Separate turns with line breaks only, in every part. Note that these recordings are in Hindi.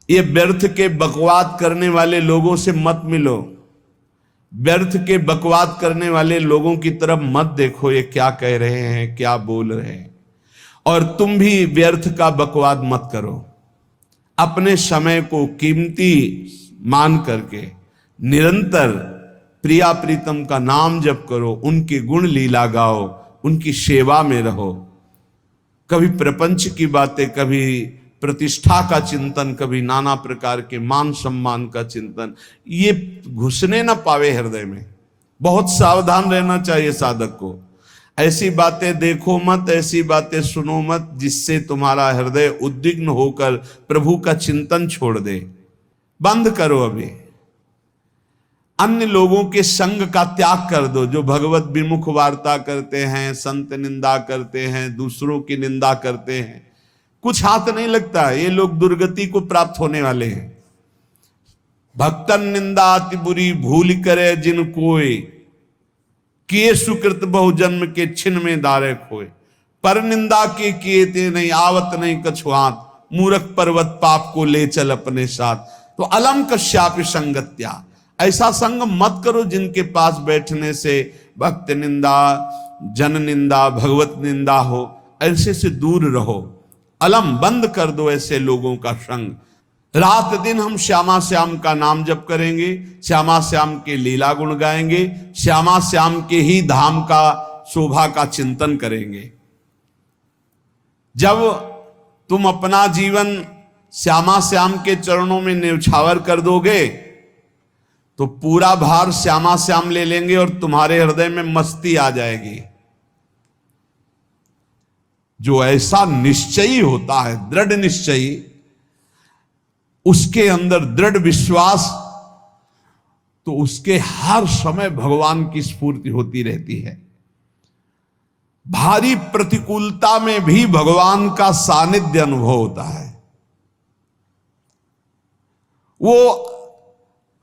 ये व्यर्थ के बकवाद करने वाले लोगों से मत मिलो, व्यर्थ के बकवाद करने वाले लोगों की तरफ मत देखो, ये क्या कह रहे हैं, क्या बोल रहे हैं। और तुम भी व्यर्थ का बकवाद मत करो। अपने समय को कीमती मान करके निरंतर प्रिया प्रीतम का नाम जप करो, उनके गुण लीला गाओ, उनकी सेवा में रहो। कभी प्रपंच की बातें, कभी प्रतिष्ठा का चिंतन, कभी नाना प्रकार के मान सम्मान का चिंतन, ये घुसने ना पावे हृदय में। बहुत सावधान रहना चाहिए साधक को। ऐसी बातें देखो मत, ऐसी बातें सुनो मत जिससे तुम्हारा हृदय उद्विग्न होकर प्रभु का चिंतन छोड़ दे। बंद करो अभी। अन्य लोगों के संग का त्याग कर दो, जो भगवत विमुख वार्ता करते हैं, संत निंदा करते हैं, दूसरों की निंदा करते हैं। कुछ हाथ नहीं लगता, ये लोग दुर्गति को प्राप्त होने वाले हैं। भक्तन निंदा अति बुरी भूल करे जिन कोय, किए सुकृत बहु जन्म के छिन में दारे खोए। पर निंदा के किए ते नहीं आवत नहीं कछुआत, मूर्ख पर्वत पाप को ले चल अपने साथ। तो अलम कश्यापि संगत्या, ऐसा संग मत करो जिनके पास बैठने से भक्त निंदा, जन निंदा, भगवत निंदा हो। ऐसे से दूर रहो, अलम बंद कर दो ऐसे लोगों का संग। रात दिन हम श्यामा श्याम का नाम जप करेंगे, श्यामा श्याम के लीला गुण गाएंगे, श्यामा श्याम के ही धाम का शोभा का चिंतन करेंगे। जब तुम अपना जीवन श्यामा श्याम के चरणों में न्यौछावर कर दोगे तो पूरा भार श्यामा श्याम ले लेंगे और तुम्हारे हृदय में मस्ती आ जाएगी। जो ऐसा निश्चयी होता है, दृढ़ निश्चयी, उसके अंदर दृढ़ विश्वास, तो उसके हर समय भगवान की स्फूर्ति होती रहती है। भारी प्रतिकूलता में भी भगवान का सानिध्य अनुभव होता है। वो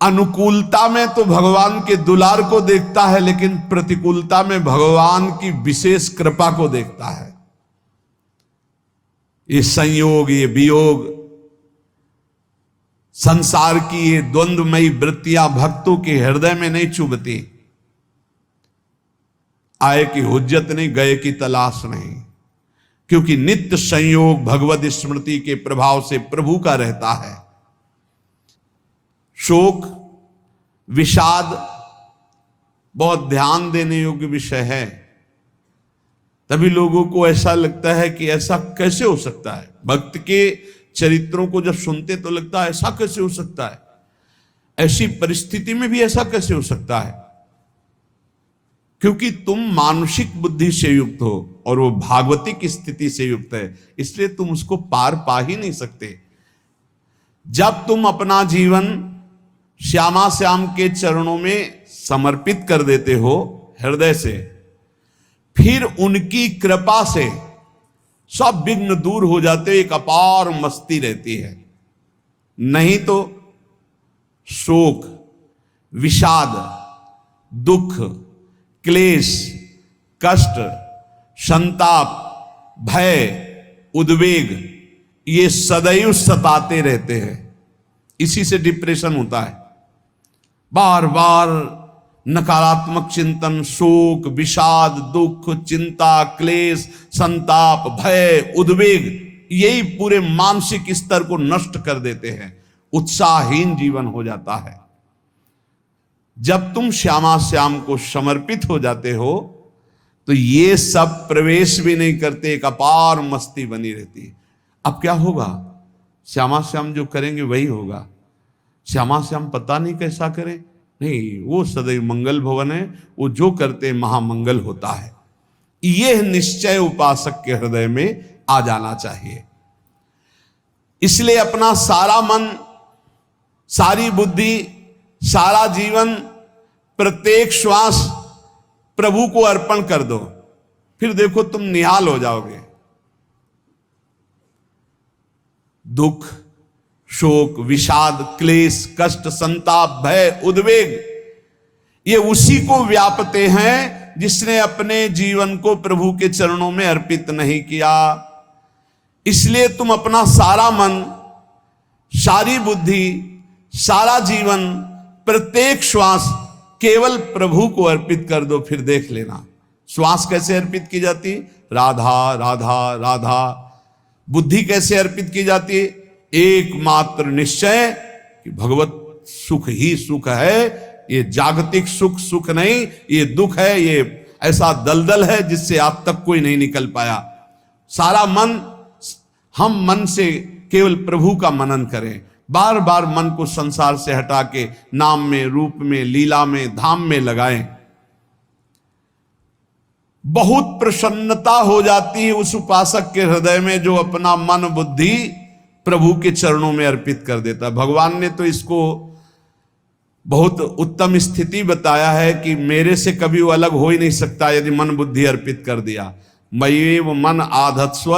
अनुकूलता में तो भगवान के दुलार को देखता है, लेकिन प्रतिकूलता में भगवान की विशेष कृपा को देखता है। ये संयोग, ये वियोग, संसार की ये द्वंद्वमयी वृत्तियां भक्तों के हृदय में नहीं चुभती। आए की हुज्जत नहीं, गए की तलाश नहीं, क्योंकि नित्य संयोग भगवत स्मृति के प्रभाव से प्रभु का रहता है। शोक, विषाद बहुत ध्यान देने योग्य विषय है। तभी लोगों को ऐसा लगता है कि ऐसा कैसे हो सकता है। भक्त के चरित्रों को जब सुनते तो लगता है ऐसा कैसे हो सकता है, ऐसी परिस्थिति में भी ऐसा कैसे हो सकता है। क्योंकि तुम मानसिक बुद्धि से युक्त हो और वो भागवतिक स्थिति से युक्त है, इसलिए तुम उसको पार पा ही नहीं सकते। जब तुम अपना जीवन श्यामा श्याम के चरणों में समर्पित कर देते हो हृदय से, फिर उनकी कृपा से सब विघ्न दूर हो जाते, एक अपार मस्ती रहती है। नहीं तो शोक, विषाद, दुख, क्लेश, कष्ट, संताप, भय, उद्वेग, ये सदैव सताते रहते हैं। इसी से डिप्रेशन होता है। बार बार नकारात्मक चिंतन, शोक, विषाद, दुख, चिंता, क्लेश, संताप, भय, उद्वेग, यही पूरे मानसिक स्तर को नष्ट कर देते हैं। उत्साहहीन जीवन हो जाता है। जब तुम श्यामा श्याम को समर्पित हो जाते हो तो ये सब प्रवेश भी नहीं करते, एक अपार मस्ती बनी रहती है। अब क्या होगा? श्यामा श्याम जो करेंगे वही होगा। श्यामा श्याम पता नहीं कैसा करें, नहीं, वो सदैव मंगल भवन है, वो जो करते महामंगल होता है। यह निश्चय उपासक के हृदय में आ जाना चाहिए। इसलिए अपना सारा मन, सारी बुद्धि, सारा जीवन, प्रत्येक श्वास प्रभु को अर्पण कर दो, फिर देखो तुम निहाल हो जाओगे। दुख, शोक, विषाद, क्लेश, कष्ट, संताप, भय, उद्वेग, ये उसी को व्यापते हैं जिसने अपने जीवन को प्रभु के चरणों में अर्पित नहीं किया। इसलिए तुम अपना सारा मन, सारी बुद्धि, सारा जीवन, प्रत्येक श्वास केवल प्रभु को अर्पित कर दो, फिर देख लेना श्वास कैसे अर्पित की जाती, राधा राधा राधा। बुद्धि कैसे अर्पित की जाती, एकमात्र निश्चय कि भगवत सुख ही सुख है, ये जागतिक सुख सुख नहीं, ये दुख है, ये ऐसा दलदल है जिससे आज तक कोई नहीं निकल पाया। सारा मन, हम मन से केवल प्रभु का मनन करें, बार बार मन को संसार से हटा के नाम में, रूप में, लीला में, धाम में लगाएं। बहुत प्रसन्नता हो जाती है उस उपासक के हृदय में जो अपना मन बुद्धि प्रभु के चरणों में अर्पित कर देता। भगवान ने तो इसको बहुत उत्तम स्थिति बताया है कि मेरे से कभी वो अलग हो ही नहीं सकता यदि मन बुद्धि अर्पित कर दिया। मय्येव मन आधत्स्व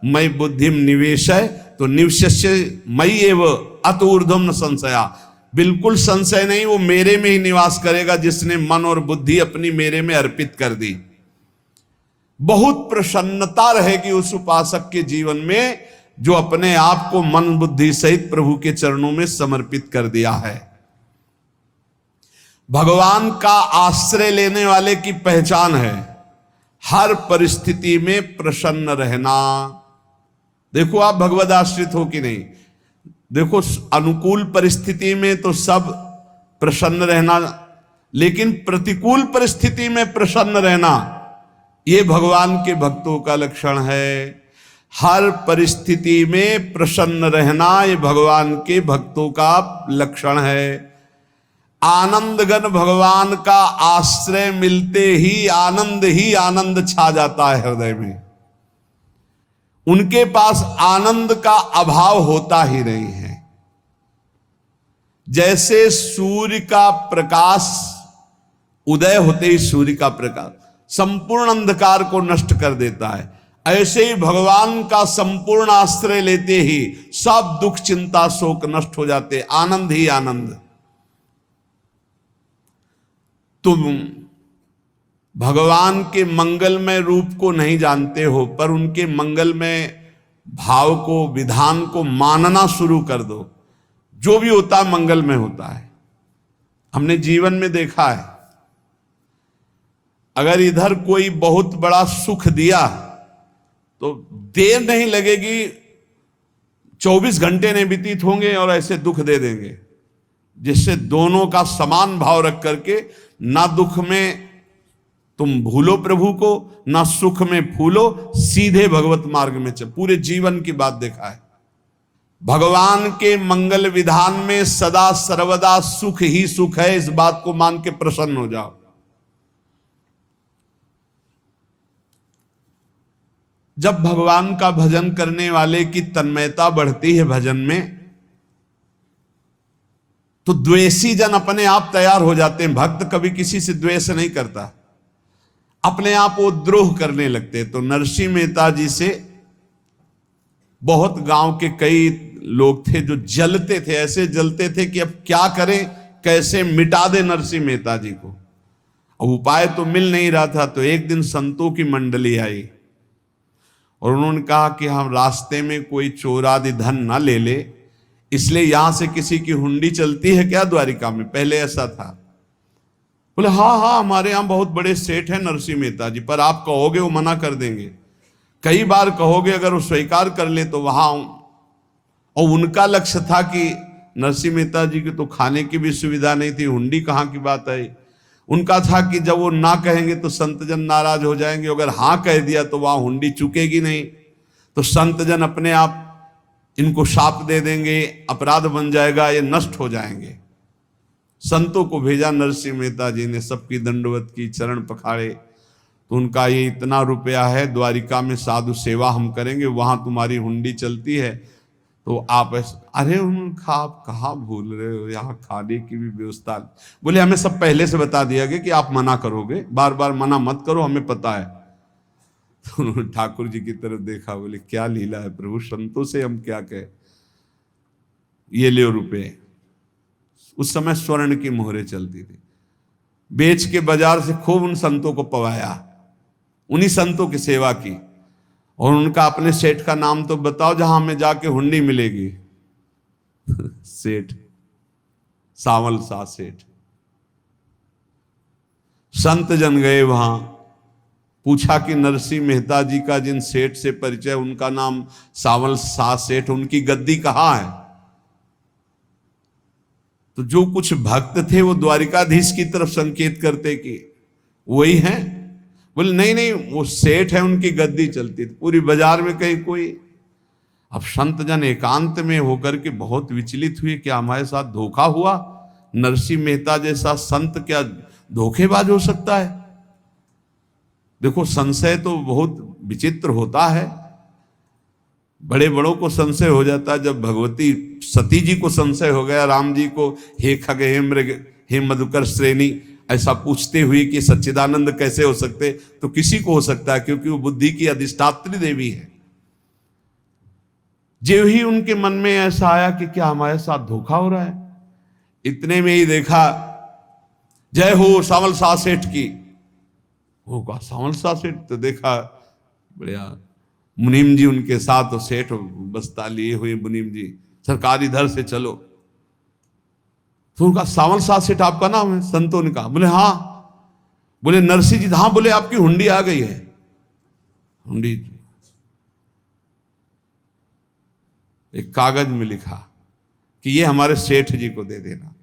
मयि बुद्धिम निवेशय, तो निवश्य मयि एव अत ऊर्ध्वं न संशया, बिल्कुल संशय नहीं, वो मेरे में ही निवास करेगा जिसने मन और बुद्धि अपनी मेरे में अर्पित कर दी। बहुत प्रसन्नता रहेगी उस उपासक के जीवन में जो अपने आप को मन बुद्धि सहित प्रभु के चरणों में समर्पित कर दिया है। भगवान का आश्रय लेने वाले की पहचान है हर परिस्थिति में प्रसन्न रहना। देखो आप भगवद आश्रित हो कि नहीं, देखो अनुकूल परिस्थिति में तो सब प्रसन्न रहना, लेकिन प्रतिकूल परिस्थिति में प्रसन्न रहना ये भगवान के भक्तों का लक्षण है। हर परिस्थिति में प्रसन्न रहना ये भगवान के भक्तों का लक्षण है। आनंदगन भगवान का आश्रय मिलते ही आनंद छा जाता है हृदय में। उनके पास आनंद का अभाव होता ही नहीं है। जैसे सूर्य का प्रकाश उदय होते ही सूर्य का प्रकाश संपूर्ण अंधकार को नष्ट कर देता है, ऐसे ही भगवान का संपूर्ण आश्रय लेते ही सब दुख चिंता शोक नष्ट हो जाते, आनंद ही आनंद। तुम भगवान के मंगलमय रूप को नहीं जानते हो, पर उनके मंगलमय भाव को, विधान को मानना शुरू कर दो। जो भी होता है मंगलमय होता है। हमने जीवन में देखा है, अगर इधर कोई बहुत बड़ा सुख दिया तो देर नहीं लगेगी, 24 घंटे नहीं व्यतीत होंगे और ऐसे दुख दे देंगे, जिससे दोनों का समान भाव रख करके ना दुख में तुम भूलो प्रभु को, ना सुख में फूलो, सीधे भगवत मार्ग में चल। पूरे जीवन की बात देखा है। भगवान के मंगल विधान में सदा सर्वदा सुख ही सुख है, इस बात को मान के प्रसन्न हो जाओ। जब भगवान का भजन करने वाले की तन्मयता बढ़ती है भजन में, तो द्वेषी जन अपने आप तैयार हो जाते हैं। भक्त कभी किसी से द्वेष नहीं करता, अपने आप वो द्रोह करने लगते। तो नरसिंह मेहता जी से बहुत गांव के कई लोग थे जो जलते थे, ऐसे जलते थे कि अब क्या करें, कैसे मिटा दे नरसिंह मेहता जी को। अब उपाय तो मिल नहीं रहा था। तो एक दिन संतों की मंडली आई और उन्होंने कहा कि हम रास्ते में कोई चोर आदि धन ना ले ले, इसलिए यहां से किसी की हुंडी चलती है क्या द्वारिका में? पहले ऐसा था। बोले हाँ हमारे यहां बहुत बड़े सेठ हैं नरसिंह मेहता जी, पर आप कहोगे वो मना कर देंगे। कई बार कहोगे, अगर वो स्वीकार कर ले तो वहां। और उनका लक्ष्य था कि नरसिंह मेहता जी की तो खाने की भी सुविधा नहीं थी, हुंडी कहाँ की बात आई। उनका था कि जब वो ना कहेंगे तो संतजन नाराज हो जाएंगे, अगर हाँ कह दिया तो वहां हुंडी चुकेगी नहीं, तो संतजन अपने आप इनको शाप दे देंगे, अपराध बन जाएगा, ये नष्ट हो जाएंगे। संतों को भेजा नरसिंह मेहता जी ने, सबकी दंडवत की, चरण पखाड़े। तो उनका ये इतना रुपया है, द्वारिका में साधु सेवा हम करेंगे, वहां तुम्हारी हुंडी चलती है, तो आप अरे उनका आप कहाँ भूल रहे हो, यहाँ खाने की भी व्यवस्था। बोले हमें सब पहले से बता दिया गया कि आप मना करोगे, बार बार मना मत करो, हमें पता है। तो उन्होंने ठाकुर जी की तरफ देखा, बोले क्या लीला है प्रभु, संतों से हम क्या कहें, ये ले रुपए। उस समय स्वर्ण की मोहरें चलती थी, बेच के बाजार से खूब उन संतों को पवाया, उन्हीं संतों की सेवा की। और उनका अपने सेठ का नाम तो बताओ जहां हमें जाके हुंडी मिलेगी। सेठ, सावल शाह सेठ। संत जन गए वहां, पूछा कि नरसिंह मेहता जी का जिन सेठ से परिचय, उनका नाम सावल शाह सेठ, उनकी गद्दी कहाँ है? तो जो कुछ भक्त थे वो द्वारिकाधीश की तरफ संकेत करते कि वही हैं। बोले नहीं नहीं, वो सेठ है, उनकी गद्दी चलती थी पूरी बाजार में कहीं कोई। अब संत जन एकांत में होकर के बहुत विचलित हुए, क्या हमारे साथ धोखा हुआ? नरसिंह मेहता जैसा संत क्या धोखेबाज हो सकता है? देखो, संशय तो बहुत विचित्र होता है, बड़े बड़ों को संशय हो जाता है। जब भगवती सती जी को संशय हो गया, राम जी को हे खग हे मृग हे मधुकर श्रेणी ऐसा पूछते हुए कि सच्चिदानंद कैसे हो सकते, तो किसी को हो सकता है, क्योंकि वो बुद्धि की अधिष्ठात्री देवी है। जो ही उनके मन में ऐसा आया कि क्या हमारे साथ धोखा हो रहा है, इतने में ही देखा जय हो सावल शाह सेठ की। वो कहा सावल शाह सेठ, तो देखा बढ़िया मुनीम जी उनके साथ, तो सेठ बस्ता लिए हुए मुनीम जी, सरकार इधर से चलो। तो उनका सावल शाह सेठ आपका नाम है? संतों ने कहा। बोले हाँ। बोले नरसिंह जी? हाँ। बोले आपकी हुंडी आ गई है। हुंडी एक कागज में लिखा कि ये हमारे सेठ जी को दे देना।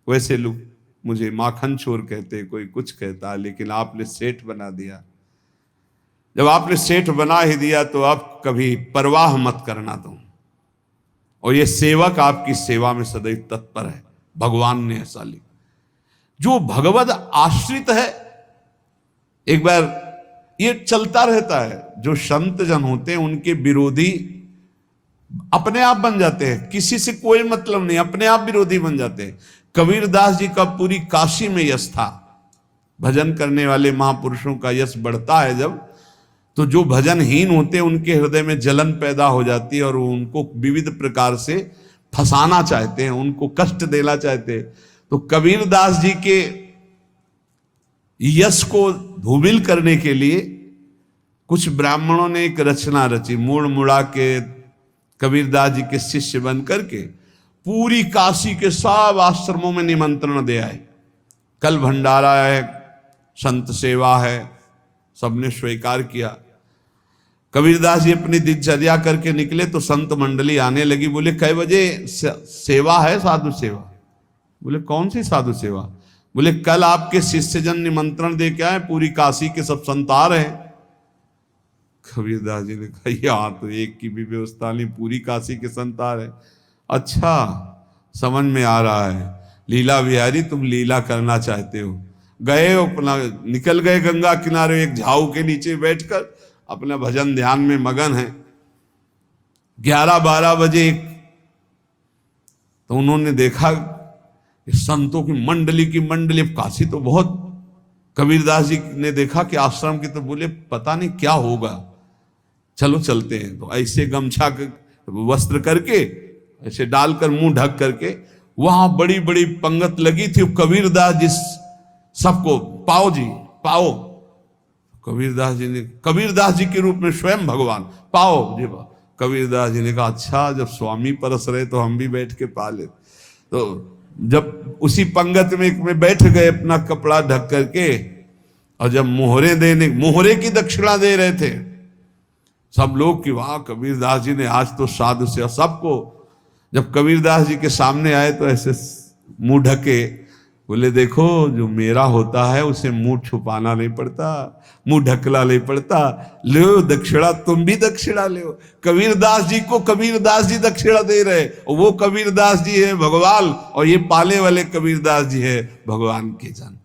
वैसे लोग मुझे माखन चोर कहते, कोई कुछ कहता, लेकिन आपने सेठ बना दिया। जब आपने सेठ बना ही दिया तो आप कभी परवाह मत करना तुम। और ये सेवक आपकी सेवा में सदैव तत्पर है, भगवान ने ऐसा लिखा। जो भगवद आश्रित है, एक बार ये चलता रहता है, जो संत जन होते हैं उनके विरोधी अपने आप बन जाते हैं, किसी से कोई मतलब नहीं, अपने आप विरोधी बन जाते हैं। कबीरदास जी का पूरी काशी में यश था। भजन करने वाले महापुरुषों का यश बढ़ता है जब, तो जो भजनहीन होते हैं उनके हृदय में जलन पैदा हो जाती है और वो उनको विविध प्रकार से फंसाना चाहते हैं, उनको कष्ट देना चाहते हैं। तो कबीरदास जी के यश को धूमिल करने के लिए कुछ ब्राह्मणों ने एक रचना रची, मुड़ मुड़ा के कबीरदास जी के शिष्य बन करके पूरी काशी के सब आश्रमों में निमंत्रण दे आए। कल भंडारा है, संत सेवा है, सबने स्वीकार किया। कबीरदास जी अपनी दिनचर्या करके निकले तो संत मंडली आने लगी। बोले कै बजे सेवा है? साधु सेवा। बोले कौन सी साधु सेवा? बोले कल आपके शिष्यजन निमंत्रण दे के आए, पूरी काशी के सब संत आ रहे हैं। कबीरदास जी ने कहा यहाँ तो एक की भी व्यवस्था नहीं, पूरी काशी के संत आ रहे हैं। अच्छा, समझ में आ रहा है, लीला बिहारी तुम लीला करना चाहते हो। गए अपना निकल गए गंगा किनारे, एक झाऊ के नीचे बैठकर अपना भजन ध्यान में मगन है। 11-12 बजे तो उन्होंने देखा कि संतों की मंडली, काशी तो बहुत। कबीरदास जी ने देखा कि आश्रम की, तो बोले पता नहीं क्या होगा, चलो चलते हैं। तो ऐसे गमछा वस्त्र करके ऐसे डालकर मुंह ढक करके, वहां बड़ी बड़ी पंगत लगी थी। कबीरदास जी सबको पाओ जी पाओ। कबीरदास जी के रूप में स्वयं भगवान पाओ जी पाओ। कबीरदास जी ने कहा अच्छा, जब स्वामी परस रहे तो हम भी बैठ के पा ले। तो जब उसी पंगत में बैठ गए अपना कपड़ा ढक करके, और जब मोहरे की दक्षिणा दे रहे थे सब लोग कि वाह कबीरदास जी ने आज तो साधु से। सबको जब कबीरदास जी के सामने आए तो ऐसे मुंह ढके, बोले देखो जो मेरा होता है उसे मुंह छुपाना नहीं पड़ता, मुंह ढकला नहीं पड़ता। लो दक्षिणा, तुम भी दक्षिणा लो। कबीरदास जी को कबीरदास जी दक्षिणा दे रहे, वो कबीरदास जी है भगवान, और ये पाले वाले कबीरदास जी है भगवान के जन।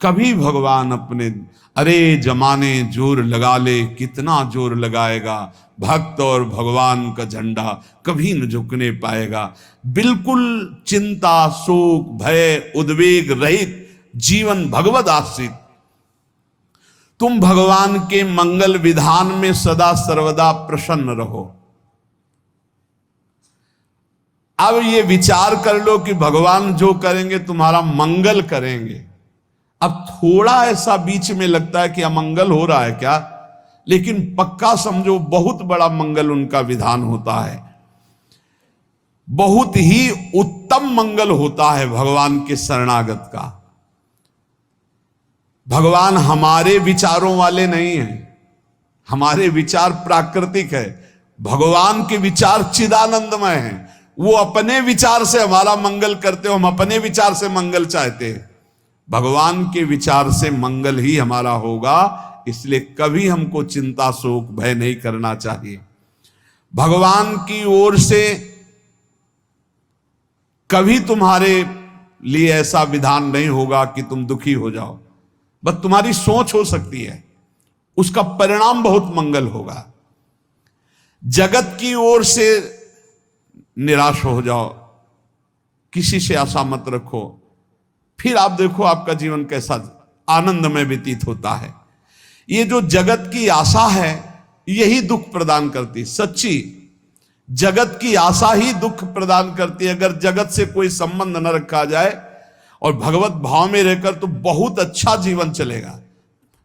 कभी भगवान अपने, अरे जमाने जोर लगा ले, कितना जोर लगाएगा, भक्त और भगवान का झंडा कभी न झुकने पाएगा। बिल्कुल चिंता, शोक, भय, उद्वेग रहित जीवन भगवद आश्रित। तुम भगवान के मंगल विधान में सदा सर्वदा प्रसन्न रहो। अब ये विचार कर लो कि भगवान जो करेंगे तुम्हारा मंगल करेंगे। अब थोड़ा ऐसा बीच में लगता है कि अमंगल हो रहा है क्या, लेकिन पक्का समझो बहुत बड़ा मंगल उनका विधान होता है। बहुत ही उत्तम मंगल होता है भगवान के शरणागत का। भगवान हमारे विचारों वाले नहीं हैं, हमारे विचार प्राकृतिक है, भगवान के विचार चिदानंदमय हैं। वो अपने विचार से हमारा मंगल करते हो, हम अपने विचार से मंगल चाहते हैं। भगवान के विचार से मंगल ही हमारा होगा, इसलिए कभी हमको चिंता शोक भय नहीं करना चाहिए। भगवान की ओर से कभी तुम्हारे लिए ऐसा विधान नहीं होगा कि तुम दुखी हो जाओ, बस तुम्हारी सोच हो सकती है, उसका परिणाम बहुत मंगल होगा। जगत की ओर से निराश हो जाओ, किसी से आशा मत रखो, फिर आप देखो आपका जीवन कैसा आनंदमय व्यतीत होता है। ये जो जगत की आशा है यही दुख प्रदान करती, सच्ची जगत की आशा ही दुख प्रदान करती है। अगर जगत से कोई संबंध न रखा जाए और भगवत भाव में रहकर तो बहुत अच्छा जीवन चलेगा।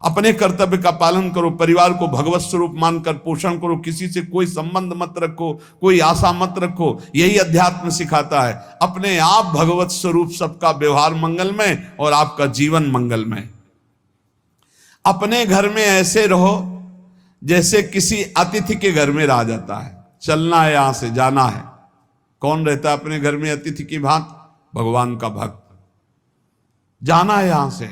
अपने कर्तव्य का पालन करो, परिवार को भगवत स्वरूप मानकर पोषण करो, किसी से कोई संबंध मत रखो, कोई आशा मत रखो, यही अध्यात्म सिखाता है। अपने आप भगवत स्वरूप, सबका व्यवहार मंगलमय और आपका जीवन मंगलमय। अपने घर में ऐसे रहो जैसे किसी अतिथि के घर में रह जाता है, चलना है यहां से जाना है। कौन रहता है अपने घर में अतिथि की भांति? भगवान का भक्त। जाना है यहां से,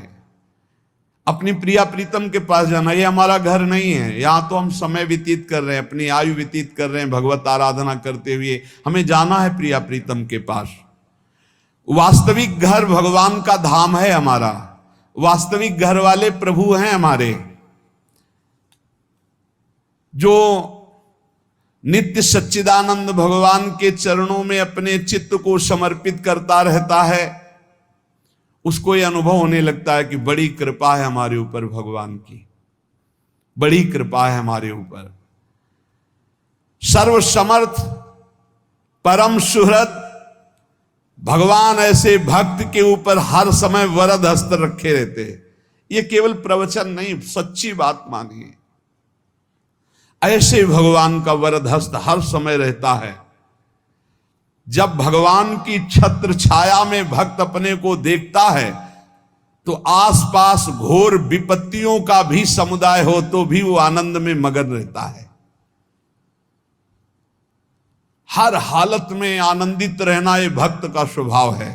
अपनी प्रिया प्रीतम के पास जाना। ये हमारा घर नहीं है, यहां तो हम समय व्यतीत कर रहे हैं, अपनी आयु व्यतीत कर रहे हैं भगवत आराधना करते हुए। हमें जाना है प्रिया प्रीतम के पास। वास्तविक घर भगवान का धाम है हमारा, वास्तविक घर वाले प्रभु हैं हमारे। जो नित्य सच्चिदानंद भगवान के चरणों में अपने चित्त को समर्पित करता रहता है, उसको यह अनुभव होने लगता है कि बड़ी कृपा है हमारे ऊपर, भगवान की बड़ी कृपा है हमारे ऊपर। सर्वसमर्थ परम सुहृद भगवान ऐसे भक्त के ऊपर हर समय वरद हस्त रखे रहते हैं। ये केवल प्रवचन नहीं, सच्ची बात मानिए। ऐसे भगवान का वरद हस्त हर समय रहता है। जब भगवान की छत्र छाया में भक्त अपने को देखता है तो आसपास घोर विपत्तियों का भी समुदाय हो तो भी वो आनंद में मगन रहता है। हर हालत में आनंदित रहना ये भक्त का स्वभाव है।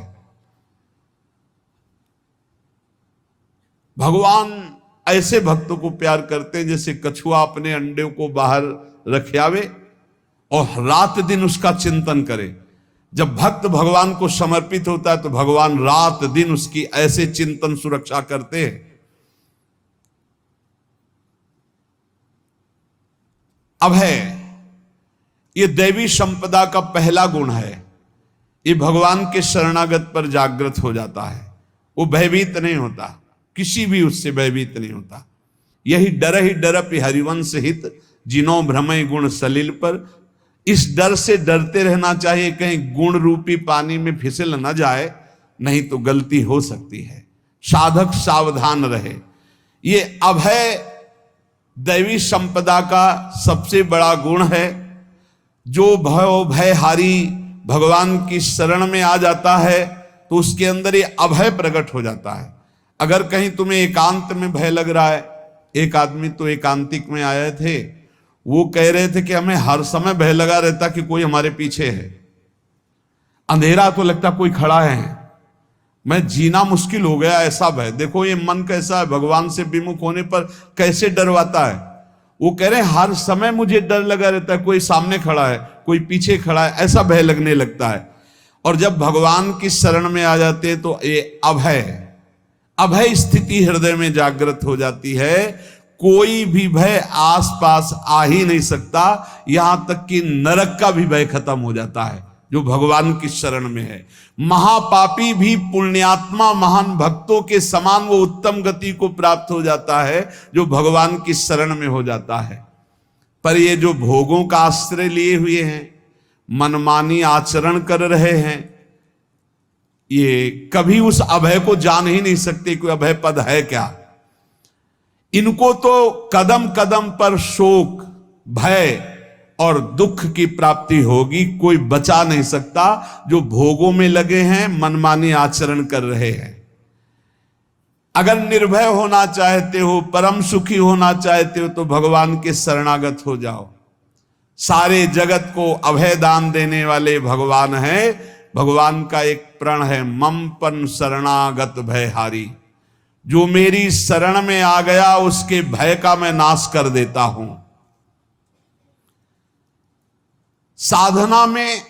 भगवान ऐसे भक्तों को प्यार करते हैं जैसे कछुआ अपने अंडे को बाहर रख आवे और रात दिन उसका चिंतन करे। जब भक्त भगवान को समर्पित होता है तो भगवान रात दिन उसकी ऐसे चिंतन सुरक्षा करते हैं। अभय, ये दैवी संपदा का पहला गुण है। ये भगवान के शरणागत पर जागृत हो जाता है, वो भयभीत नहीं होता, किसी भी उससे भयभीत नहीं होता। यही डर ही डरप हरिवंश हित, जिनो भ्रमय गुण सलिल पर। इस डर से डरते रहना चाहिए कहीं गुण रूपी पानी में फिसल न जाए, नहीं तो गलती हो सकती है। साधक सावधान रहे। ये अभय दैवी संपदा का सबसे बड़ा गुण है। जो भयहारी भगवान की शरण में आ जाता है तो उसके अंदर ये अभय प्रकट हो जाता है। अगर कहीं तुम्हें एकांत में भय लग रहा है, एक आदमी तो एकांतिक में आए थे, वो कह रहे थे कि हमें हर समय भय लगा रहता कि कोई हमारे पीछे है, अंधेरा तो लगता कोई खड़ा है, मैं जीना मुश्किल हो गया, ऐसा भय। देखो ये मन कैसा है, भगवान से विमुख होने पर कैसे डरवाता है। वो कह रहे हैं हर समय मुझे डर लगा रहता है, कोई सामने खड़ा है, कोई पीछे खड़ा है, ऐसा भय लगने लगता है। और जब भगवान की शरण में आ जाते हैं तो ये अभय स्थिति हृदय में जागृत हो जाती है। कोई भी भय आसपास आ ही नहीं सकता, यहां तक कि नरक का भी भय खत्म हो जाता है जो भगवान की शरण में है। महापापी भी पुण्यात्मा महान भक्तों के समान वो उत्तम गति को प्राप्त हो जाता है जो भगवान की शरण में हो जाता है। पर ये जो भोगों का आश्रय लिए हुए हैं, मनमानी आचरण कर रहे हैं, ये कभी उस अभय को जान ही नहीं सकते कि अभय पद है क्या। इनको तो कदम कदम पर शोक, भय और दुख की प्राप्ति होगी। कोई बचा नहीं सकता जो भोगों में लगे हैं, मनमानी आचरण कर रहे हैं। अगर निर्भय होना चाहते हो, परम सुखी होना चाहते हो, तो भगवान के शरणागत हो जाओ। सारे जगत को अभय दान देने वाले भगवान हैं। भगवान का एक प्रण है, ममपन शरणागत भयहारी। जो मेरी शरण में आ गया उसके भय का मैं नाश कर देता हूं। साधना में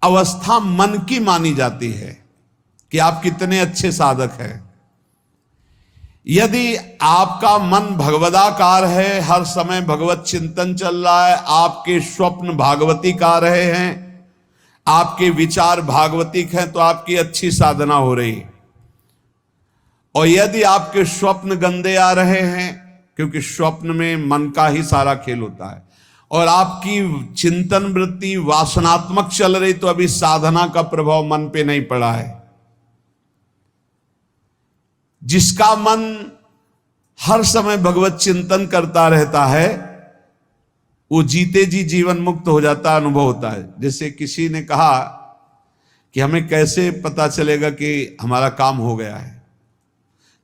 अवस्था मन की मानी जाती है कि आप कितने अच्छे साधक हैं। यदि आपका मन भगवदाकार है, हर समय भगवत चिंतन चल रहा है, आपके स्वप्न भागवती का रहे हैं, आपके विचार भागवतिक हैं, तो आपकी अच्छी साधना हो रही। और यदि आपके स्वप्न गंदे आ रहे हैं, क्योंकि स्वप्न में मन का ही सारा खेल होता है, और आपकी चिंतन वृत्ति वासनात्मक चल रही, तो अभी साधना का प्रभाव मन पे नहीं पड़ा है। जिसका मन हर समय भगवत चिंतन करता रहता है, वो जीते जी जीवन मुक्त हो जाता, अनुभव होता है। जैसे किसी ने कहा कि हमें कैसे पता चलेगा कि हमारा काम हो गया है,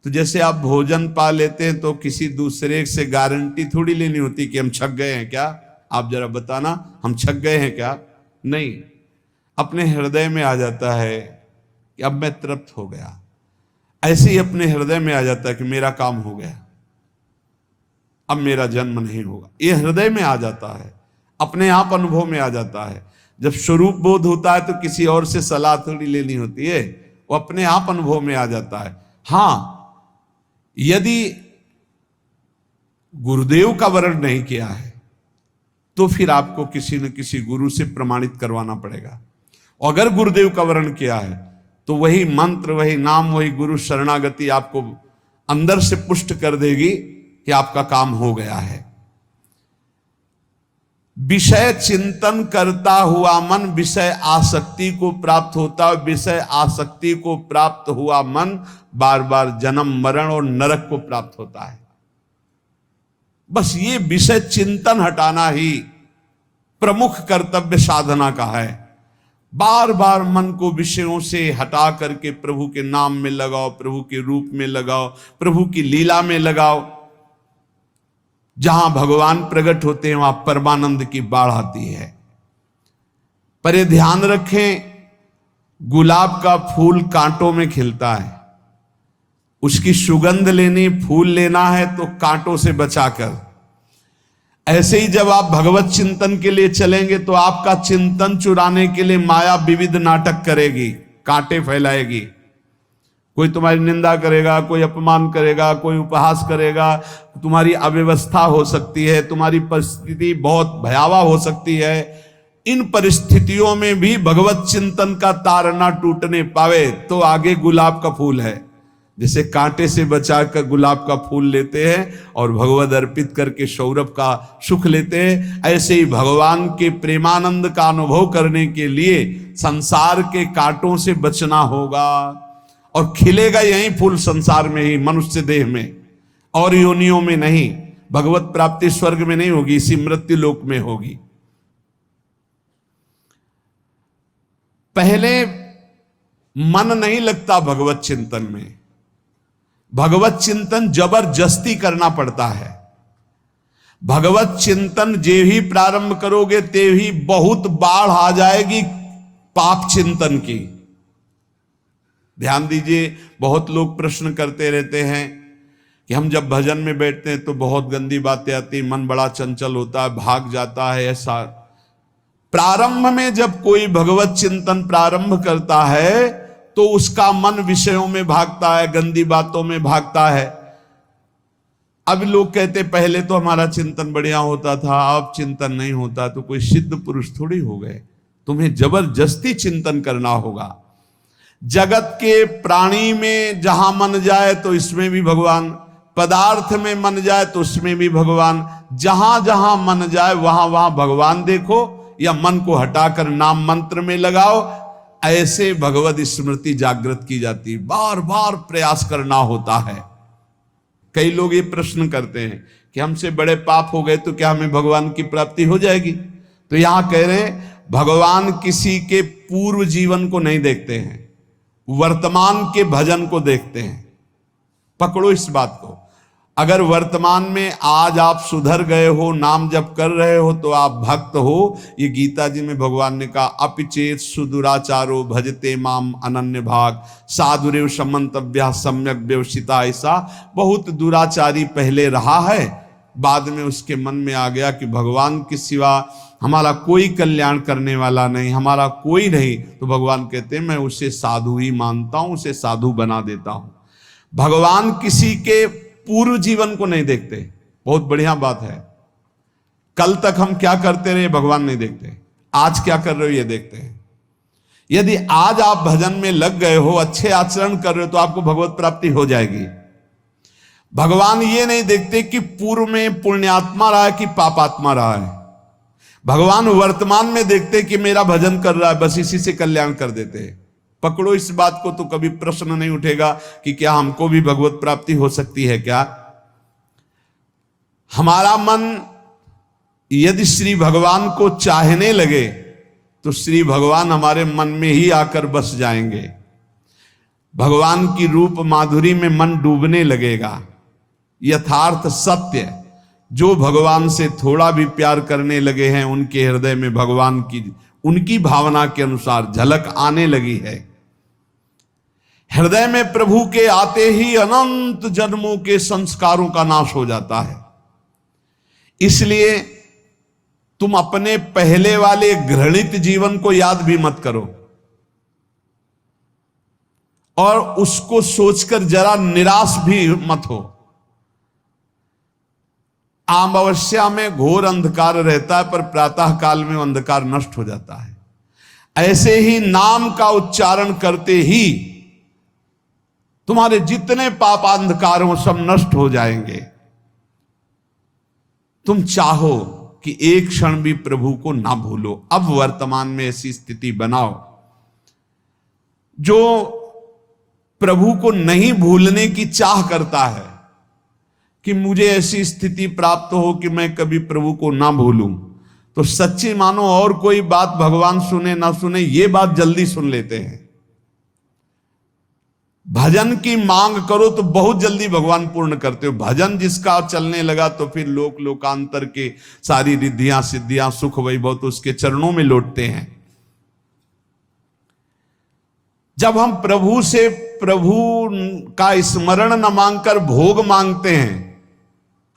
तो जैसे आप भोजन पा लेते हैं तो किसी दूसरे से गारंटी थोड़ी लेनी होती कि हम छक गए हैं क्या, आप जरा बताना हम छक गए हैं क्या। नहीं, अपने हृदय में आ जाता है कि अब मैं तृप्त हो गया। ऐसे ही अपने हृदय में आ जाता है कि मेरा काम हो गया, अब मेरा जन्म नहीं होगा। ये हृदय में आ जाता है, अपने आप अनुभव में आ जाता है। जब स्वरूप बोध होता है तो किसी और से सलाह थोड़ी लेनी होती है, वो अपने आप अनुभव में आ जाता है। हाँ, यदि गुरुदेव का वर्ण नहीं किया है तो फिर आपको किसी न किसी गुरु से प्रमाणित करवाना पड़ेगा। अगर गुरुदेव का वर्ण किया है तो वही मंत्र, वही नाम, वही गुरु शरणागति आपको अंदर से पुष्ट कर देगी कि आपका काम हो गया है। विषय चिंतन करता हुआ मन विषय आसक्ति को प्राप्त होता, विषय आसक्ति को प्राप्त हुआ मन बार बार जन्म मरण और नरक को प्राप्त होता है। बस ये विषय चिंतन हटाना ही प्रमुख कर्तव्य साधना का है। बार बार मन को विषयों से हटा करके प्रभु के नाम में लगाओ, प्रभु के रूप में लगाओ, प्रभु की लीला में लगाओ। जहां भगवान प्रकट होते हैं वहां परमानंद की बाढ़ आती है। पर ये ध्यान रखें, गुलाब का फूल कांटों में खिलता है, उसकी सुगंध लेनी, फूल लेना है तो कांटों से बचाकर। ऐसे ही जब आप भगवत चिंतन के लिए चलेंगे तो आपका चिंतन चुराने के लिए माया विविध नाटक करेगी, कांटे फैलाएगी। कोई तुम्हारी निंदा करेगा, कोई अपमान करेगा, कोई उपहास करेगा, तुम्हारी अव्यवस्था हो सकती है, तुम्हारी परिस्थिति बहुत भयावह हो सकती है। इन परिस्थितियों में भी भगवत चिंतन का तार ना टूटने पावे तो आगे गुलाब का फूल है। जैसे कांटे से बचाकर गुलाब का फूल लेते हैं और भगवद अर्पित करके सौरभ का सुख लेते हैं, ऐसे ही भगवान के प्रेमानंद का अनुभव करने के लिए संसार के कांटों से बचना होगा। और खिलेगा यही फूल संसार में ही, मनुष्य देह में, और योनियों में नहीं। भगवत प्राप्ति स्वर्ग में नहीं होगी, इसी मृत्यु लोक में होगी। पहले मन नहीं लगता भगवत चिंतन में, भगवत चिंतन जबरदस्ती करना पड़ता है। भगवत चिंतन जे ही प्रारंभ करोगे ते ही बहुत बाढ़ आ जाएगी पाप चिंतन की। ध्यान दीजिए, बहुत लोग प्रश्न करते रहते हैं कि हम जब भजन में बैठते हैं तो बहुत गंदी बातें आती, मन बड़ा चंचल होता है, भाग जाता है। ऐसा प्रारंभ में जब कोई भगवत चिंतन प्रारंभ करता है तो उसका मन विषयों में भागता है, गंदी बातों में भागता है। अब लोग कहते पहले तो हमारा चिंतन बढ़िया होता था, अब चिंतन नहीं होता। तो कोई सिद्ध पुरुष थोड़ी हो गए, तुम्हें जबरदस्ती चिंतन करना होगा। जगत के प्राणी में जहां मन जाए तो इसमें भी भगवान, पदार्थ में मन जाए तो उसमें भी भगवान, जहां जहां मन जाए वहां वहां भगवान देखो, या मन को हटाकर नाम मंत्र में लगाओ। ऐसे भगवत स्मृति जागृत की जाती, बार बार प्रयास करना होता है। कई लोग ये प्रश्न करते हैं कि हमसे बड़े पाप हो गए तो क्या हमें भगवान की प्राप्ति हो जाएगी? तो यहां कह रहे हैं भगवान किसी के पूर्व जीवन को नहीं देखते हैं, वर्तमान के भजन को देखते हैं। पकड़ो इस बात को। अगर वर्तमान में आज आप सुधर गए हो, नाम जप कर रहे हो, तो आप भक्त हो। ये गीता जी में भगवान ने कहा, अपिचेत सुदुराचारो भजते माम अनन्य भाग साधुरेव समंतव्या सम्यक व्यवसिता। ऐसा बहुत दुराचारी पहले रहा है, बाद में उसके मन में आ गया कि भगवान के सिवा हमारा कोई कल्याण करने वाला नहीं, हमारा कोई नहीं, तो भगवान कहते हैं मैं उसे साधु ही मानता हूं, उसे साधु बना देता हूं। भगवान किसी के पूर्व जीवन को नहीं देखते। बहुत बढ़िया बात है। कल तक हम क्या करते रहे भगवान नहीं देखते, आज क्या कर रहे हो ये देखते हैं। यदि आज आप भजन में लग गए हो, अच्छे आचरण कर रहे हो, तो आपको भगवत प्राप्ति हो जाएगी। भगवान ये नहीं देखते कि पूर्व में पुण्यात्मा रहा है कि पापात्मा रहा है। भगवान वर्तमान में देखते कि मेरा भजन कर रहा है, बस इसी से कल्याण कर देते हैं। पकड़ो इस बात को, तो कभी प्रश्न नहीं उठेगा कि क्या हमको भी भगवत प्राप्ति हो सकती है क्या। हमारा मन यदि श्री भगवान को चाहने लगे तो श्री भगवान हमारे मन में ही आकर बस जाएंगे। भगवान की रूप माधुरी में मन डूबने लगेगा। यथार्थ सत्य, जो भगवान से थोड़ा भी प्यार करने लगे हैं, उनके हृदय में भगवान की उनकी भावना के अनुसार झलक आने लगी है। हृदय में प्रभु के आते ही अनंत जन्मों के संस्कारों का नाश हो जाता है। इसलिए तुम अपने पहले वाले घृणित जीवन को याद भी मत करो और उसको सोचकर जरा निराश भी मत हो। अमावस्या में घोर अंधकार रहता है, पर प्रातः काल में अंधकार नष्ट हो जाता है। ऐसे ही नाम का उच्चारण करते ही तुम्हारे जितने पाप अंधकार हो सब नष्ट हो जाएंगे। तुम चाहो कि एक क्षण भी प्रभु को ना भूलो। अब वर्तमान में ऐसी स्थिति बनाओ। जो प्रभु को नहीं भूलने की चाह करता है कि मुझे ऐसी स्थिति प्राप्त हो कि मैं कभी प्रभु को ना भूलूं, तो सच्ची मानो और कोई बात भगवान सुने ना सुने, ये बात जल्दी सुन लेते हैं। भजन की मांग करो तो बहुत जल्दी भगवान पूर्ण करते हो। भजन जिसका चलने लगा तो फिर लोक लोकांतर के सारी रिद्धियां सिद्धियां सुख वैभव तो उसके चरणों में लौटते हैं। जब हम प्रभु से प्रभु का स्मरण न मांगकर भोग मांगते हैं,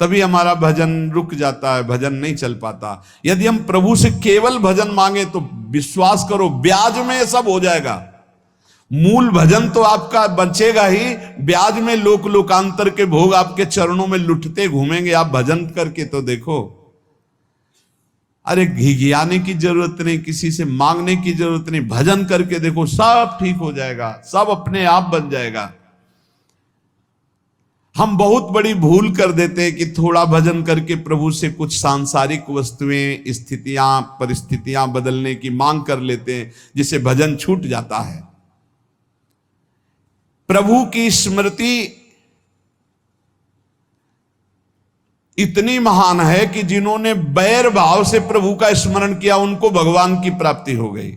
तभी हमारा भजन रुक जाता है, भजन नहीं चल पाता। यदि हम प्रभु से केवल भजन मांगे तो विश्वास करो ब्याज में सब हो जाएगा। मूल भजन तो आपका बचेगा ही, ब्याज में लोक लोकांतर के भोग आपके चरणों में लुटते घूमेंगे। आप भजन करके तो देखो। अरे घिघियाने की जरूरत नहीं, किसी से मांगने की जरूरत नहीं, भजन करके देखो, सब ठीक हो जाएगा, सब अपने आप बन जाएगा। हम बहुत बड़ी भूल कर देते हैं कि थोड़ा भजन करके प्रभु से कुछ सांसारिक वस्तुएं, स्थितियां, परिस्थितियां बदलने की मांग कर लेते हैं, जिससे भजन छूट जाता है। प्रभु की स्मृति इतनी महान है कि जिन्होंने बैर भाव से प्रभु का स्मरण किया उनको भगवान की प्राप्ति हो गई।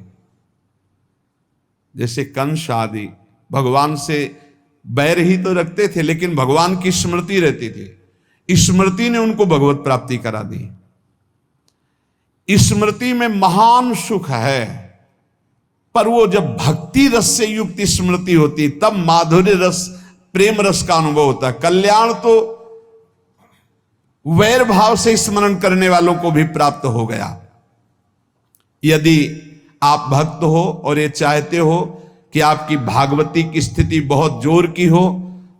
जैसे कंस आदि भगवान से बैर ही तो रखते थे, लेकिन भगवान की स्मृति रहती थी। स्मृति ने उनको भगवत प्राप्ति करा दी। स्मृति में महान सुख है, पर वो जब भक्ति रस से युक्त स्मृति होती तब माधुर्य रस, प्रेम रस का अनुभव होता है। कल्याण तो वैर भाव से स्मरण करने वालों को भी प्राप्त हो गया। यदि आप भक्त हो और ये चाहते हो कि आपकी भागवती की स्थिति बहुत जोर की हो,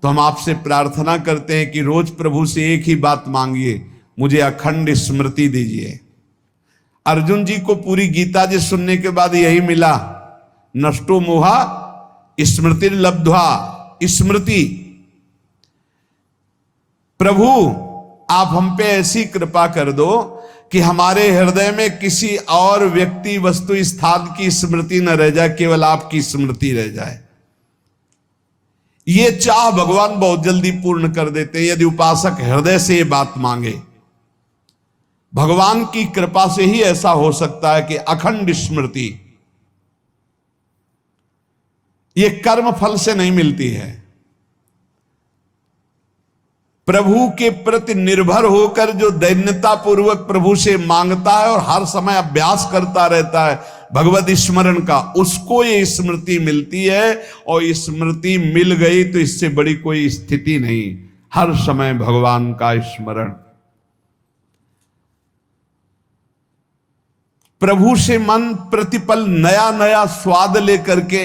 तो हम आपसे प्रार्थना करते हैं कि रोज प्रभु से एक ही बात मांगिए, मुझे अखंड स्मृति दीजिए। अर्जुन जी को पूरी गीता जी सुनने के बाद यही मिला, नष्टो मोहा स्मृति लब्ध्वा। स्मृति, प्रभु आप हम पे ऐसी कृपा कर दो कि हमारे हृदय में किसी और व्यक्ति, वस्तु, स्थान की स्मृति न रह जाए, केवल आपकी स्मृति रह जाए। ये चाह भगवान बहुत जल्दी पूर्ण कर देते हैं यदि उपासक हृदय से ये बात मांगे। भगवान की कृपा से ही ऐसा हो सकता है कि अखंड स्मृति ये कर्म फल से नहीं मिलती है। प्रभु के प्रति निर्भर होकर जो दैन्यता पूर्वक प्रभु से मांगता है और हर समय अभ्यास करता रहता है भगवत स्मरण का, उसको ये स्मृति मिलती है। और स्मृति मिल गई तो इससे बड़ी कोई स्थिति नहीं, हर समय भगवान का स्मरण। प्रभु से मन प्रतिपल नया नया स्वाद लेकर के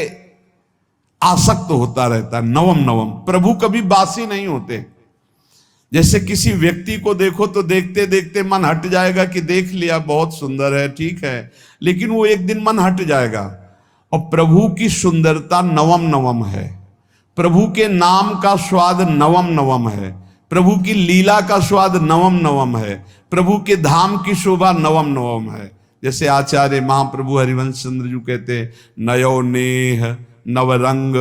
आसक्त होता रहता है, नवम नवम। प्रभु कभी बासी नहीं होते। जैसे किसी व्यक्ति को देखो तो देखते देखते मन हट जाएगा कि देख लिया बहुत सुंदर है, ठीक है, लेकिन वो एक दिन मन हट जाएगा। और प्रभु की सुंदरता नवम नवम है, प्रभु के नाम का स्वाद नवम नवम है, प्रभु की लीला का स्वाद नवम नवम है, प्रभु के धाम की शोभा नवम नवम है। जैसे आचार्य महाप्रभु हरिवंश चंद्र जी कहते, नयो नेह नवरंग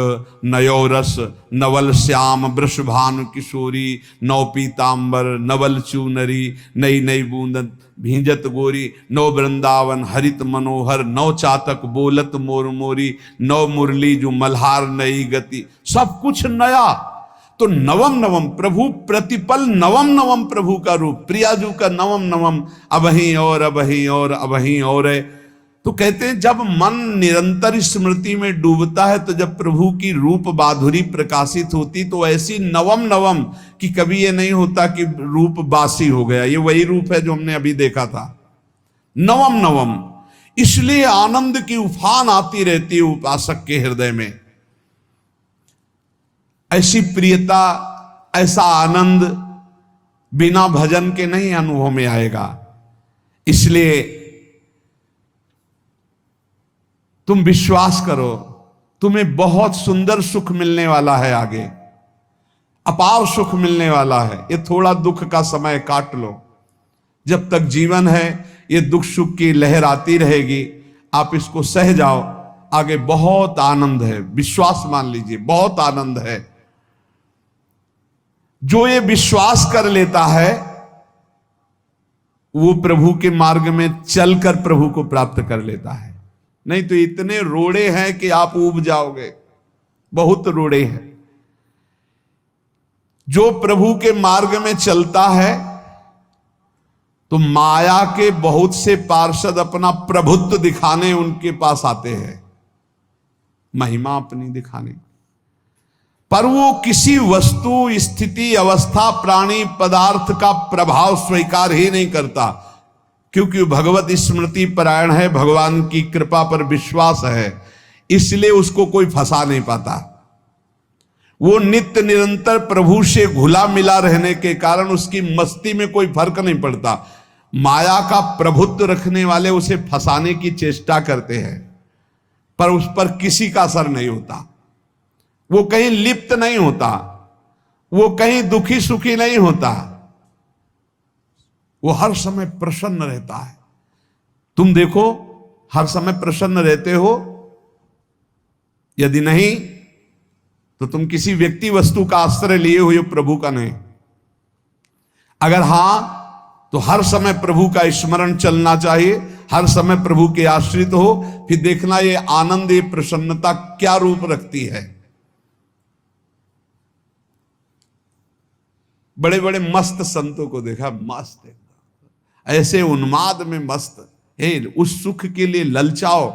नयो रस नवल श्याम वृषभानु किशोरी, नव पीतांबर नवल चूनरी, नई नई बूंदन भींजत गोरी, नव वृंदावन हरित मनोहर, नव चातक बोलत मोर मोरी, नव मुरली जो मल्हार नई गति, सब कुछ नया। तो नवम नवम प्रभु प्रतिपल नवम नवम प्रभु का रूप, प्रियाजू का नवम नवम, अबहीं और अबहीं और अबहीं और है। तो कहते हैं जब मन निरंतर स्मृति में डूबता है तो जब प्रभु की रूप माधुरी प्रकाशित होती तो ऐसी नवम नवम कि कभी ये नहीं होता कि रूप बासी हो गया। ये वही रूप है जो हमने अभी देखा था, नवम नवम। इसलिए आनंद की उफान आती रहती है उपासक के हृदय में। ऐसी प्रियता, ऐसा आनंद बिना भजन के नहीं अनुभव में आएगा। इसलिए तुम विश्वास करो, तुम्हें बहुत सुंदर सुख मिलने वाला है, आगे अपार सुख मिलने वाला है। ये थोड़ा दुख का समय काट लो, जब तक जीवन है ये दुख सुख की लहर आती रहेगी, आप इसको सह जाओ, आगे बहुत आनंद है। विश्वास मान लीजिए, बहुत आनंद है। जो ये विश्वास कर लेता है वो प्रभु के मार्ग में चलकर प्रभु को प्राप्त कर लेता है। नहीं तो इतने रोड़े हैं कि आप ऊब जाओगे, बहुत रोड़े हैं। जो प्रभु के मार्ग में चलता है तो माया के बहुत से पार्षद अपना प्रभुत्व दिखाने उनके पास आते हैं, महिमा अपनी दिखाने, पर वो किसी वस्तु स्थिति अवस्था प्राणी पदार्थ का प्रभाव स्वीकार ही नहीं करता, क्योंकि भगवत स्मृति परायण है, भगवान की कृपा पर विश्वास है, इसलिए उसको कोई फंसा नहीं पाता। वो नित्य निरंतर प्रभु से घुला मिला रहने के कारण उसकी मस्ती में कोई फर्क नहीं पड़ता। माया का प्रभुत्व रखने वाले उसे फंसाने की चेष्टा करते हैं, पर उस पर किसी का असर नहीं होता। वो कहीं लिप्त नहीं होता, वो कहीं दुखी सुखी नहीं होता, वो हर समय प्रसन्न रहता है। तुम देखो, हर समय प्रसन्न रहते हो? यदि नहीं तो तुम किसी व्यक्ति वस्तु का आश्रय लिए हुए हो, प्रभु का नहीं। अगर हां तो हर समय प्रभु का स्मरण चलना चाहिए, हर समय प्रभु के आश्रित हो, फिर देखना ये आनंद, ये प्रसन्नता क्या रूप रखती है। बड़े बड़े मस्त संतों को देखा, मस्त ऐसे उन्माद में मस्त है। उस सुख के लिए ललचाओ,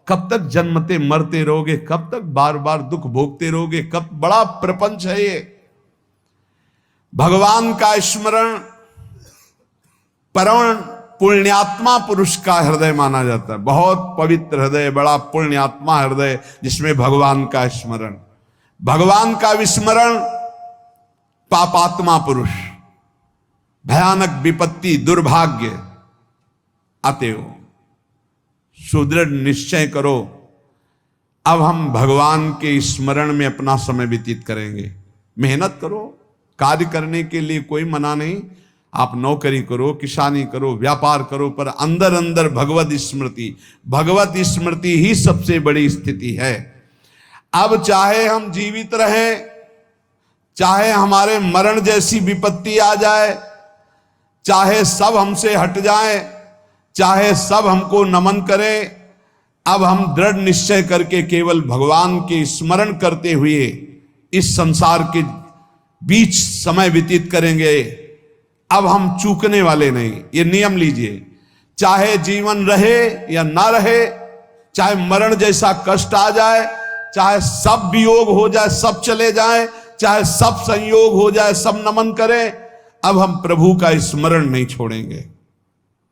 कब तक जन्मते मरते रहोगे, कब तक बार बार दुख भोगते रहोगे, कब? बड़ा प्रपंच है ये। भगवान का स्मरण परम पुण्यात्मा पुरुष का हृदय माना जाता है। बहुत पवित्र हृदय, बड़ा पुण्यात्मा हृदय जिसमें भगवान का स्मरण। भगवान का विस्मरण पापात्मा पुरुष, भयानक विपत्ति दुर्भाग्य आते हो। सुदृढ़ निश्चय करो, अब हम भगवान के स्मरण में अपना समय व्यतीत करेंगे। मेहनत करो, कार्य करने के लिए कोई मना नहीं। आप नौकरी करो, किसानी करो, व्यापार करो, पर अंदर अंदर भगवत स्मृति, भगवत स्मृति ही सबसे बड़ी स्थिति है। अब चाहे हम जीवित रहें, चाहे हमारे मरण जैसी विपत्ति आ जाए, चाहे सब हमसे हट जाए, चाहे सब हमको नमन करें, अब हम दृढ़ निश्चय करके केवल भगवान के स्मरण करते हुए इस संसार के बीच समय व्यतीत करेंगे। अब हम चूकने वाले नहीं। ये नियम लीजिए, चाहे जीवन रहे या ना रहे, चाहे मरण जैसा कष्ट आ जाए, चाहे सब वियोग हो जाए, सब चले जाए, चाहे सब संयोग हो जाए, सब नमन करें, अब हम प्रभु का स्मरण नहीं छोड़ेंगे।